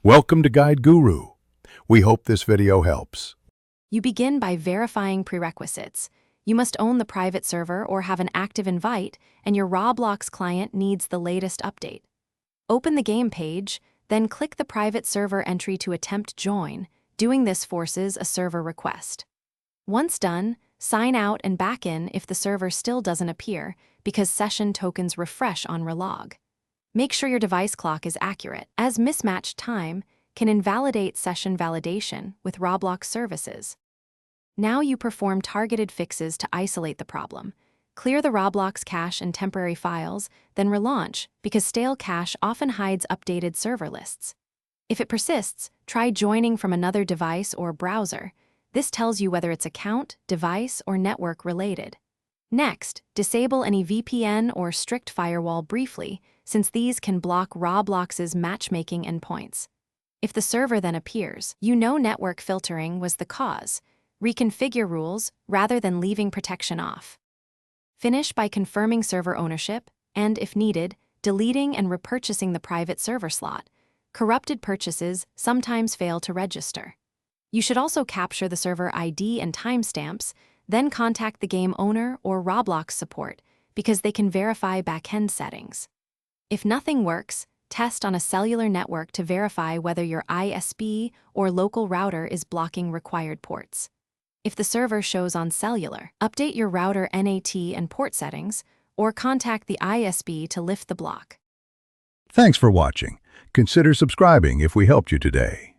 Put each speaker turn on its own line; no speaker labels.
Welcome to Guide Guru. We hope this video helps.
You begin by verifying prerequisites. You must own the private server or have an active invite, and your Roblox client needs the latest update. Open the game page, then click the private server entry to attempt join. Doing this forces a server request. Once done, sign out and back in if the server still doesn't appear, because session tokens refresh on relog. Make sure your device clock is accurate, as mismatched time can invalidate session validation with Roblox services. Now you perform targeted fixes to isolate the problem. Clear the Roblox cache and temporary files, then relaunch, because stale cache often hides updated server lists. If it persists, try joining from another device or browser. This tells you whether it's account, device, or network related. Next, disable any VPN or strict firewall briefly, since these can block Roblox's matchmaking endpoints. If the server then appears, you know network filtering was the cause. Reconfigure rules rather than leaving protection off. Finish by confirming server ownership and, if needed, deleting and repurchasing the private server slot. Corrupted purchases sometimes fail to register. You should also capture the server ID and timestamps, then contact the game owner or Roblox support, because they can verify backend settings. If nothing works, test on a cellular network to verify whether your ISP or local router is blocking required ports. If the server shows on cellular, update your router NAT and port settings, or contact the ISP to lift the block.
Thanks for watching. Consider subscribing if we helped you today.